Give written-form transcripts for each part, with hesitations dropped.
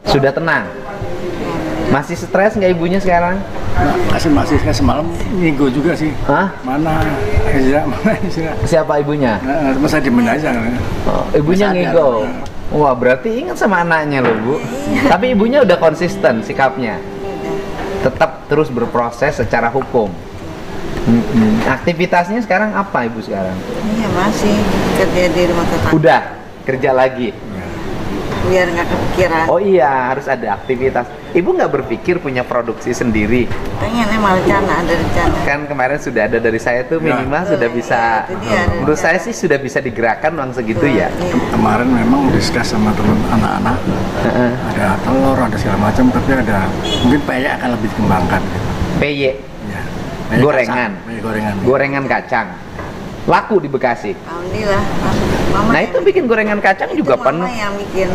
Sudah tenang. Masih stres nggak ibunya sekarang? Masih semalam minggu juga sih. Hah? Mana Ezra? Siapa ibunya? Masa diemin aja. Oh, ibunya ngigo. Wah, berarti ingat sama anaknya loh, Bu. Tapi ibunya udah konsisten sikapnya. Tetap terus berproses secara hukum. Aktivitasnya sekarang apa ibu sekarang? Iya, masih kerja di rumah tetangga. Udah kerja lagi. Biar nggak kepikiran. Oh iya, harus ada aktivitas. Ibu nggak berpikir punya produksi sendiri? Pengennya malah ada rencana. Kan kemarin sudah ada dari saya tuh minimal sudah bisa. Menurut saya sih sudah bisa digerakkan uang segitu ya. Kemarin memang diskus sama teman anak-anak. Ada telur, ada segala macam, tapi ada mungkin peyek akan lebih dikembangkan. Peyek. Ya. Gorengan. Gorengan kacang. Laku di Bekasi. Alhamdulillah. Mama Nah itu bikin gorengan kacang juga penuh. Mama yang bikin.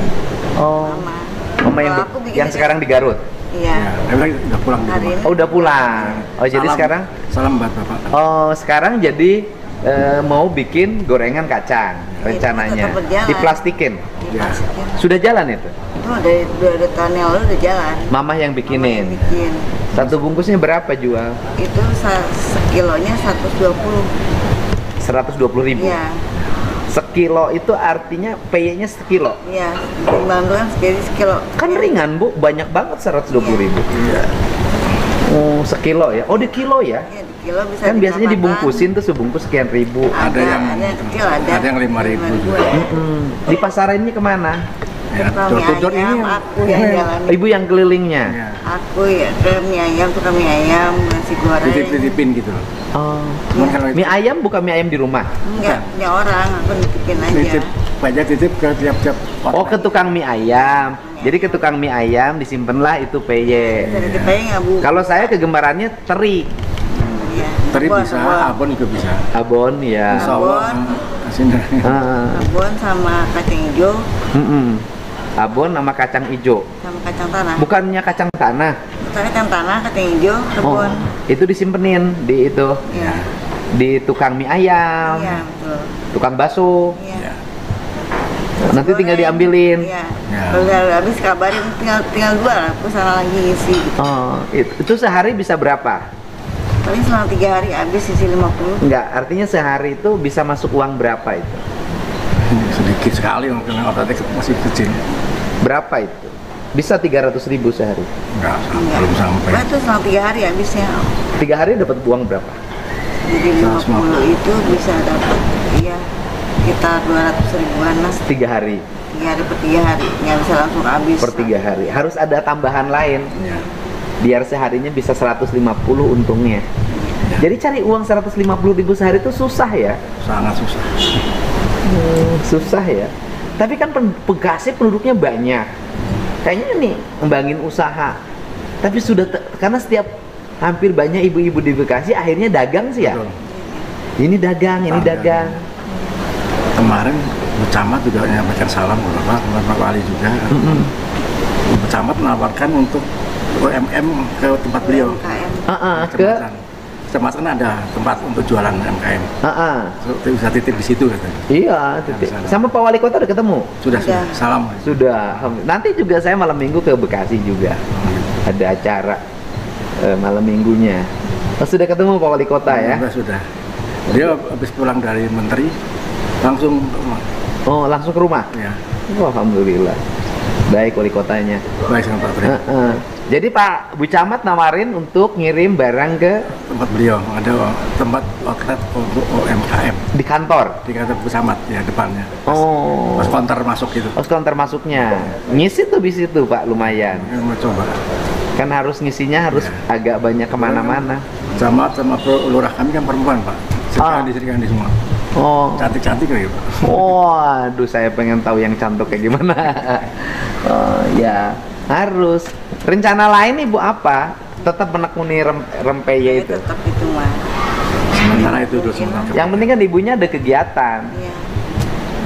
Oh. Mama yang sekarang di Garut. Iya. Udah pulang di rumah. Oh udah pulang. Oh jadi sekarang. Salam buat bapak. Oh sekarang jadi mau bikin gorengan kacang rencananya. Diplastikin. Sudah jalan itu? Oh dari 2 tahun yang lalu udah jalan. Mama yang bikinin. Bikin. Satu bungkusnya berapa jual? Itu sekilonya 120. 120.000. Iya. Sekilo itu artinya peyeknya sekilo. Iya, bantuan sekilo. Kan ringan Bu, banyak banget 120.000. Iya. Oh, sekilo ya. Oh, di kilo ya? Iya, di kilo bisa. Kan biasanya dibungkusin tuh sebungkus sekian ribu. Ada yang kecil, ada yang 5.000 juga. Di pasarannya kemana? Ya, door ini aku yang jalan. Ibu yang kelilingnya. Ya. Aku ya ke mie ayam, tukang mie ayam, nasi goreng. Titip-titipin gitu loh. Oh. Kalau Mie ayam bukan mie ayam di rumah? Enggak, punya orang, aku nitipin aja. Titip ke tiap-tiap. Oh, ke tukang mie ayam. Jadi ke tukang mie ayam disimpanlah itu peye. Kalau saya kegemarannya teri. Iya. Teri bisa, abon juga bisa. Abon ya. Abon sama kacang hijau. Abon sama kacang hijau. Sama kacang tanah. Bukannya kacang tanah? Kacang tanah, kacang hijau, abon. Itu disimpenin di itu. Iya. Di tukang mie ayam. Iya, betul. Tukang bakso. Iya. Nanti tinggal diambilin. Iya. Kalau udah habis kabarin tinggal 2 lah, aku sana lagi isi. Oh, itu sehari bisa berapa? Paling selama 3 hari habis isi 50. Enggak, artinya sehari itu bisa masuk uang berapa itu? Sedikit sekali, mungkin otaknya masih kecil. Berapa itu? Bisa 300.000 sehari? Enggak, belum sampai. Itu selama 3 hari habisnya. 3 hari dapat uang berapa? Jadi 50 itu bisa dapat ya kita 200.000-an lah. 3 hari? 3 hari per 3 hari, nggak bisa langsung habis. Per 3 hari, harus ada tambahan lain. Ya. Biar seharinya bisa 150 untungnya. Jadi cari uang 150.000 sehari itu susah ya? Sangat susah. Susah ya. Tapi kan Bekasi penduduknya banyak. Kayaknya nih ngembangin usaha. Tapi sudah karena setiap hampir banyak ibu-ibu di Bekasi akhirnya dagang sih ya. Betul. Ini dagang, ini dagang. Kemarin Bu Camat juga menyampaikan salam ke Pak Wali juga. Bu Camat menawarkan untuk UMM ke tempat beliau. Ke Kecamatan ada tempat untuk jualan UMKM. Bisa titip di situ katanya. Iya, titip. Sama Pak Wali Kota udah ketemu? Sudah. Salam. Sudah. Nanti juga saya malam minggu ke Bekasi juga. Ada acara malam minggunya. Sudah ketemu Pak Wali Kota ya? Sudah. Dia habis pulang dari menteri langsung ke rumah. Oh, langsung ke rumah? Ya. Oh, alhamdulillah. Baik Wali Kotanya. Baik sama Pak Presiden. Jadi Pak Bu Camat nawarin untuk ngirim barang ke tempat beliau, ada tempat outlet untuk UMKM di kantor Bu Camat ya depannya. Pas counter masuk gitu. Pas counter masuknya. Ngisi tuh di situ Pak lumayan. Mau coba. Kan harus ngisinya harus agak banyak kemana-mana. Camat sama lurah kami kan perempuan Pak. Serikandi semua. Oh. Cantik-cantik lagi Pak. Waduh, saya pengen tahu yang cantik kayak gimana. Oh ya, harus. Rencana lain Ibu apa? Tetap menekuni rempeye itu? Tetap itu mah. Sementara itu dulu sementara. Yang penting kan ibunya ada kegiatan. Iya.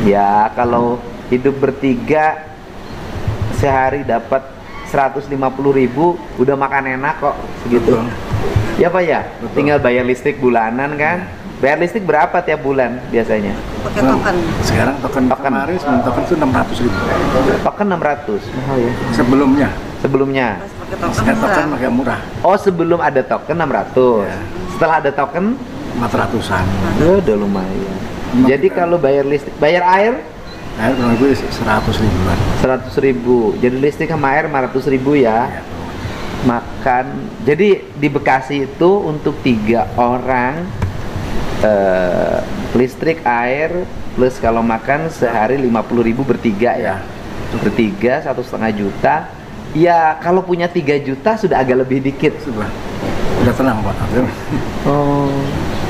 Ya, kalau hidup bertiga sehari dapat 150.000 udah makan enak kok segitu. Betul. Ya Pak ya? Betul. Tinggal bayar listrik bulanan kan? Bayar listrik berapa tiap bulan biasanya? Pakai token. Sekarang token kemarin sebelum token itu 600.000. Token 600, mahal ya. Sebelumnya Sebelumnya. Pas pakai token sekarang token murah. agak murah. Oh, sebelum ada token 600. Ya. Setelah ada token, 400-an. ya udah lumayan. Emang Jadi kita- kalau bayar listrik, bayar air Air kurang lebih 100.000-an. 100.000. Jadi listrik sama air 500.000 ya. Ya. Makan. Jadi di Bekasi itu untuk 3 orang listrik, air, plus kalau makan sehari 50.000 bertiga ya. Bertiga 1,5 juta. Ya kalau punya 3 juta sudah agak lebih dikit. Udah tenang Pak. Oh.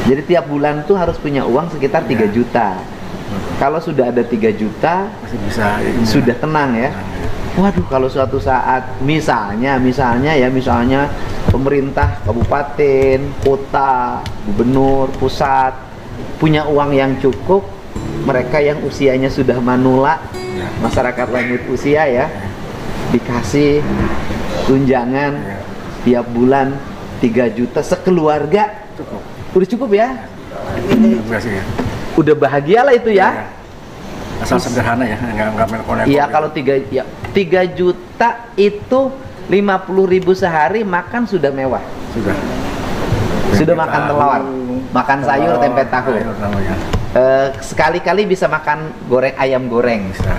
Jadi tiap bulan tuh harus punya uang sekitar 3 Ya. juta. Kalau sudah ada 3 juta Masih bisa ini. sudah tenang ya. Waduh, kalau suatu saat misalnya pemerintah kabupaten, kota, gubernur, pusat punya uang yang cukup, mereka yang usianya sudah manula, Ya. masyarakat lanjut usia ya, dikasih tunjangan Ya. tiap bulan 3 juta sekeluarga. Cukup. Udah cukup ya? Terima kasih ya. Udah bahagia lah itu ya. Asal sederhana ya, nggak melek-melek. Iya, kalau 3 juta itu 50.000 sehari makan sudah mewah. Sudah. Sudah Tempe makan tahu, telur, makan sayur, tempe tahu. sayur namanya. Sekali-kali bisa makan ayam goreng, Bisa.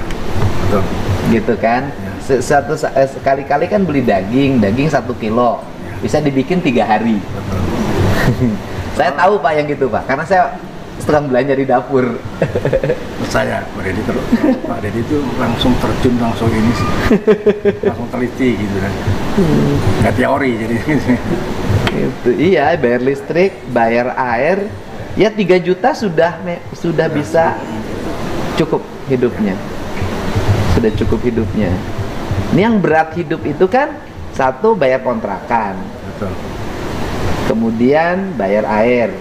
Betul. gitu kan? Sekali-kali kan beli daging 1 kilo, bisa dibikin 3 hari. Betul. Saya tahu Pak yang gitu Pak, karena saya sedang belanja di dapur. Percaya Pak Deddy itu langsung terjun, langsung ini sih. Langsung teliti gitu kan. Nggak teori jadi. Itu iya, bayar listrik, bayar air, ya 3 juta sudah bisa cukup hidupnya. Sudah cukup hidupnya. Ini yang berat hidup itu kan, satu bayar kontrakan, Betul. kemudian bayar air,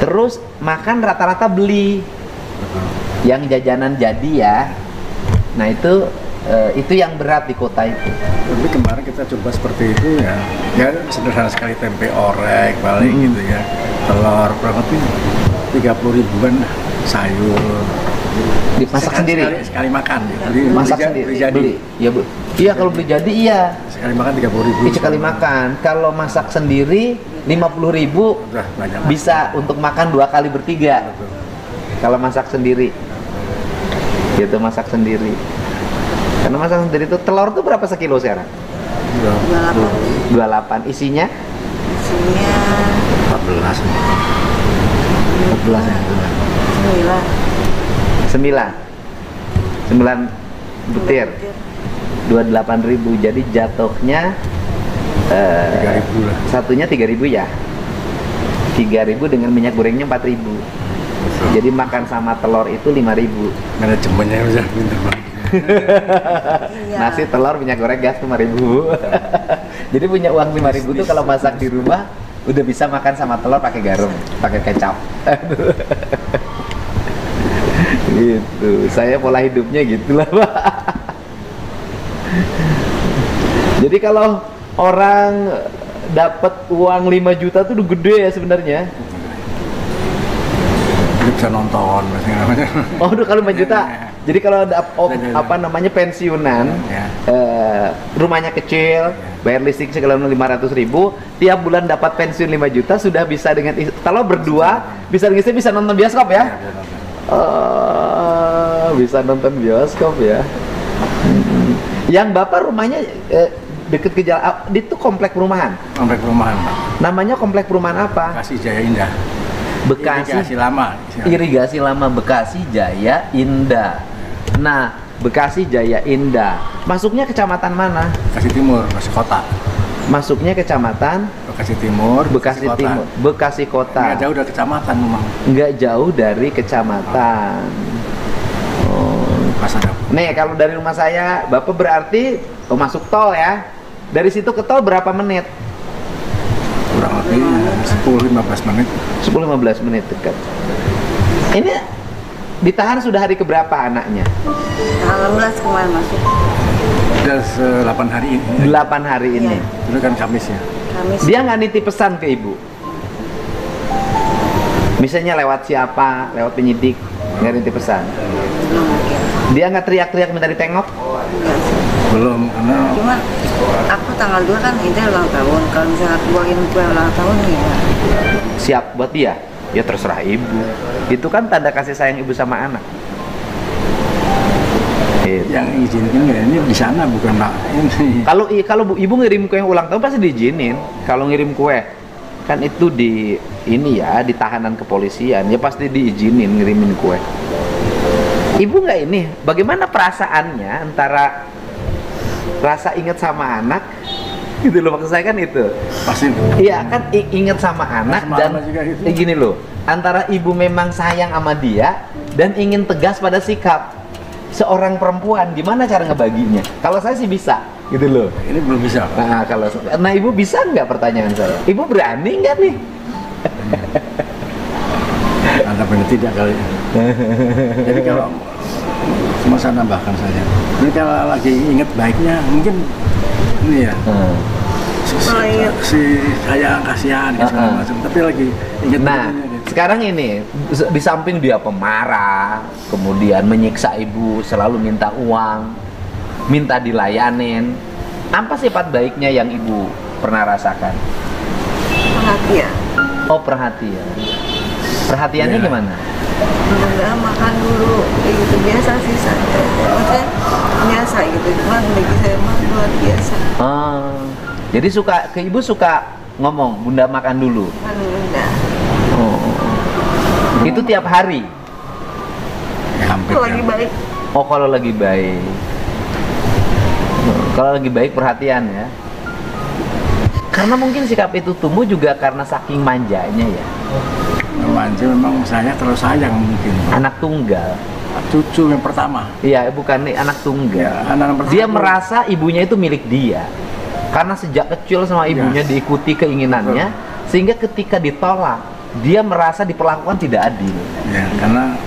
terus makan rata-rata beli. Betul. Yang jajanan jadi ya. Nah itu yang berat di kota itu. Tapi kemarin kita coba seperti itu ya. Ya sederhana sekali, tempe orek paling gitu ya. Telur kurang lebih 30.000-an sayur. Masak sendiri. Sekali makan. Masak sendiri. Beli jadi. Beli. Iya, Bu. Iya, kalau beli jadi iya. Sekali makan 30.000. Sekali makan. Kalau masak sendiri 50.000 Udah banyak. bisa untuk makan 2 kali bertiga. Betul. Kalau masak sendiri. Gitu, masak sendiri. Karena masak sendiri itu telur tuh berapa sekilo sekarang? 28. 28. Isinya Isinya 14. 14 ya. 9. 9 butir. 28.000. Jadi jatuhnya 3.000 lah. satunya 3.000 ya. 3.000 dengan minyak gorengnya 4.000. Jadi makan sama telur itu 5.000. Manajemennya udah pinter banget. Iya. Nasi, telur, minyak goreng, gas 5.000. Jadi punya uang 5.000 tuh kalau masak di rumah udah bisa makan sama telur pakai garam, pakai kecap. Gitu. Saya pola hidupnya gitulah, Pak. Jadi kalau orang dapat uang 5 juta tuh udah gede ya sebenarnya. Dia bisa nonton misalnya namanya. Oh, udah kalau 5 juta. Jadi kalau ada Ya. pensiunan, Ya. rumahnya kecil, bayar listrik segala 500.000, tiap bulan dapat pensiun 5 juta sudah bisa dengan kalau berdua bisa dengan istri bisa nonton bioskop ya. Dia nonton. Bisa nonton bioskop ya. Yang Bapak rumahnya deket ke jalan, itu komplek perumahan. Komplek perumahan, Pak. Namanya komplek perumahan apa? Bekasi Jaya Indah. Bekasi Irigasi lama. Irigasi lama Bekasi Jaya Indah. Nah, Bekasi Jaya Indah. Masuknya kecamatan mana? Bekasi Timur, Bekasi Kota. Masuknya kecamatan Bekasi Timur, Bekasi Kota. Timur, Bekasi Kota. Nggak jauh dari kecamatan memang. Nggak jauh dari kecamatan. Oh. Pas ada. Nih, kalau dari rumah saya, Bapak berarti masuk tol ya. Dari situ ke tol berapa menit? Kurang lebih 10-15 menit. 10-15 menit dekat. Ini ditahan sudah hari keberapa anaknya? Tanggal 16 kemarin masuk. Sudah 8 hari ini. 8 hari ini. Itu kan Kamis ya. Kamis. Dia nggak nitip pesan ke ibu? Misalnya lewat siapa, lewat penyidik, nggak rinti pesan. belum mungkin. Dia nggak teriak-teriak minta ditengok. Enggak sih. Belum, karena Cuma aku tanggal 2 kan ini ulang tahun. Kalau misalnya aku bawain kue ulang tahun ya Siap buat dia, ya terserah ibu. Itu kan tanda kasih sayang ibu sama anak. Gitu. yang izinkan ya ini di sana bukan Pak ini. Kalau ibu ngirim kue ulang tahun pasti diizinin. Kalau ngirim kue kan itu di ini ya, di tahanan kepolisian ya pasti diizinin ngirimin kue. Ibu nggak ini, bagaimana perasaannya antara rasa ingat sama anak gitu loh, maksud saya kan itu. Pasti. Iya kan ingat sama anak Sama dan anak juga gitu. gini loh, antara ibu memang sayang sama dia dan ingin tegas pada sikap seorang perempuan, gimana cara ngebaginya? Kalau saya sih bisa, gitu loh. Ini belum bisa. Nah kalau, nah ibu bisa nggak, pertanyaan saya? Ibu berani nggak nih? Anda benar tidak kali. Jadi kalau cuma saya nambahkan saja. Jadi kalau lagi ingat baiknya mungkin ini ya. Si sayang kasihan segala macam. Tapi lagi ingat Nah, baiknya gitu. sekarang ini di samping dia pemarah, kemudian menyiksa ibu, selalu minta uang, minta dilayanin. Apa sifat baiknya yang ibu pernah rasakan? perhatian. Oh, perhatian. Perhatiannya Ya. gimana? Enggak makan dulu kayak gitu biasa sih santai. Maksudnya biasa gitu. Cuma bagi saya mah luar biasa. Jadi ke ibu suka ngomong, Bunda makan dulu. Kan udah. Oh. Itu tiap hari. Ya, hampir Kalau lagi ya. baik Oh, kalau lagi baik. Kalau lagi baik perhatian ya. Karena mungkin sikap itu tumbuh juga karena saking manjanya ya. Manja memang saya terlalu sayang mungkin. Anak tunggal. Cucu yang pertama. Iya, bukan nih anak tunggal. Ya, anak yang pertama Dia itu- merasa ibunya itu milik dia. Karena sejak kecil sama ibunya Ya. diikuti keinginannya, sehingga ketika ditolak, dia merasa diperlakukan tidak adil. Ya, karena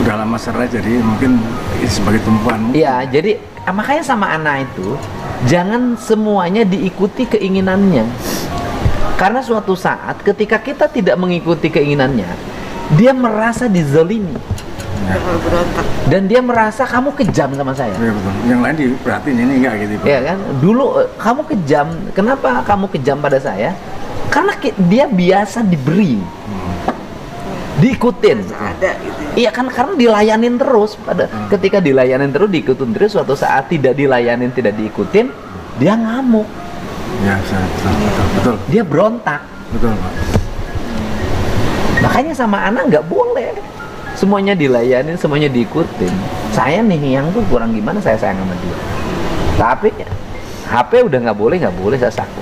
udah lama cerai jadi mungkin sebagai tumpuan. Iya, jadi makanya sama anak itu jangan semuanya diikuti keinginannya. Karena suatu saat ketika kita tidak mengikuti keinginannya, dia merasa dizalimi Ya. bakal berontak. dan dia merasa kamu kejam sama saya. Ya, betul. Yang lain diperhatiin ini enggak gitu. Pak. Ya kan? Dulu kamu kejam. Kenapa kamu kejam pada saya? Karena dia biasa diberi, diikutin. Ada gitu. Iya kan, karena dilayanin terus. Ketika dilayanin terus, diikutin terus, suatu saat tidak dilayanin, tidak diikutin, dia ngamuk, Ya, betul. dia berontak. Betul, Pak. Makanya sama anak nggak boleh semuanya dilayanin, semuanya diikutin. Saya nih yang tuh kurang gimana, saya sayang sama dia. Tapi HP udah nggak boleh, saya saku.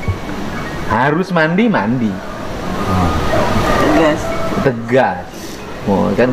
Harus mandi, Tegas. tegas. Oh, kan